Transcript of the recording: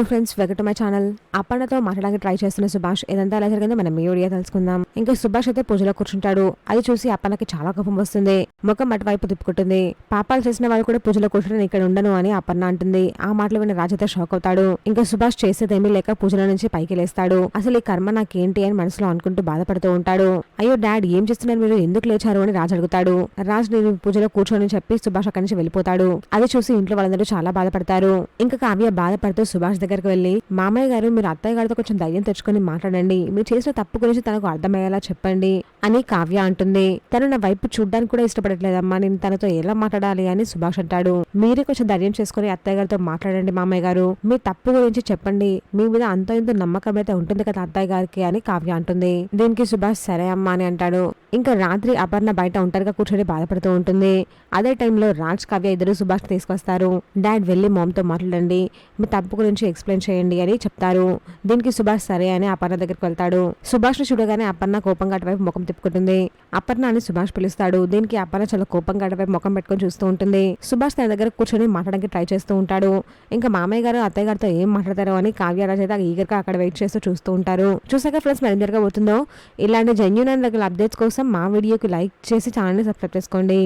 Hello friends, welcome to my channel. అప్పన్నతో మాట్లాడడానికి try చేస్తున్న సుభాష్ ఇదంతా ఎలా జరిగిందో మనం ఈ వీడియో తెలుసుకుందాం. ఇంకా సుభాష్ అయితే పూజలో కూర్చుంటాడు. అది చూసి అప్పన్నకి చాలా కోపం వస్తుంది. ముఖం అటువైపు తిప్పుకుంటుంది. పాపాలు చేసిన వాళ్ళు కూడా పూజలో కూర్చుని ఇక్కడ ఉండను అని అప్పన్న అంటుంది. ఆ మాటలు విన్న రాజ్ అయితే షాక్ అవుతాడు. ఇంకా సుభాష్ చేసేదేమీ లేక పూజల నుంచి పైకి లేస్తాడు. అసలు ఈ కర్మ నాకేంటి అని మనసులో అనుకుంటూ బాధపడుతూ ఉంటాడు. అయ్యో డాడ్, ఏం చేస్తున్నారు మీరు, ఎందుకు లేచారు అని రాజ్ అడుగుతాడు. రాజ్ నేను పూజలో కూర్చొని చెప్పి సుభాష్ అక్కడి నుంచి వెళ్ళిపోతాడు. అది చూసి ఇంట్లో వాళ్ళందరూ చాలా బాధపడతారు. ఇంకా కావ్య బాధపడుతూ సుభాష్ దగ్గరికి వెళ్లి, మామయ్య గారు మీరు అత్తయ్య గారితో కొంచెం ధైర్యం తెచ్చుకొని మాట్లాడండి, మీరు చేసిన తప్పు గురించి తనకు అర్థమయ్యేలా చెప్పండి అని కావ్య అంటుంది. తను నా వైపు చూడ్డానికి కూడా ఇష్టపడట్లేదమ్మా, నేను తనతో ఎలా మాట్లాడాలి అని సుభాష్ అంటాడు. మీరే కొంచెం ధైర్యం చేసుకుని అత్తయ్య గారితో మాట్లాడండి మామయ్య గారు, మీ తప్పు గురించి చెప్పండి, మీ మీద అంత ఇంత నమ్మకం అయితే ఉంటుంది కదా అత్తయ్య గారికి అని కావ్య అంటుంది. దీనికి సుభాష్ సరే అమ్మా అని అంటాడు. ఇంకా రాత్రి అపర్ణ బయట ఒంటరిగా కూర్చొని బాధపడుతూ ఉంటుంది. అదే టైంలో రాజ్, కావ్య ఇద్దరు సుభాష్ తీసుకొస్తారు. డాడ్ వెళ్ళి మామ్తో మాట్లాడండి, మీ తప్పు గురించి ఎక్స్ప్లెయిన్ చేయండి అని చెప్తారు. దీనికి సుభాష్ సరే అని అపర్ణ దగ్గరికి వెళ్తాడు. సుభాష్ ను చూడగానే అపర్ణ కోపంగా అటువైపు ముఖం తిప్పుకుంటుంది. అపర్ణ అని సుభాష్ పిలుస్తాడు. దీనికి అపర్ణ చాలా కోపంగా అటువైపు ముఖం పెట్టుకుని చూస్తూ ఉంటుంది. సుభాష్ తన దగ్గర కూర్చొని మాట్లాడడానికి ట్రై చేస్తూ ఉంటాడు. ఇంకా మామయ్య గారు అత్తయ్య గారితో ఏం మాట్లాడతారో అని కావ్య రాజ్ అయితే ఈగర్గా అక్కడ వెయిట్ చేస్తూ చూస్తూ ఉంటారు. చూసాక ఫ్రెండ్స్ మరి జరగబోతుందో ఇలాంటి జెన్యూన్ అండ్ అప్డేట్స్ కోసం మా వీడియోకి లైక్ చేసి ఛానల్ని సబ్స్క్రైబ్ చేసుకోండి.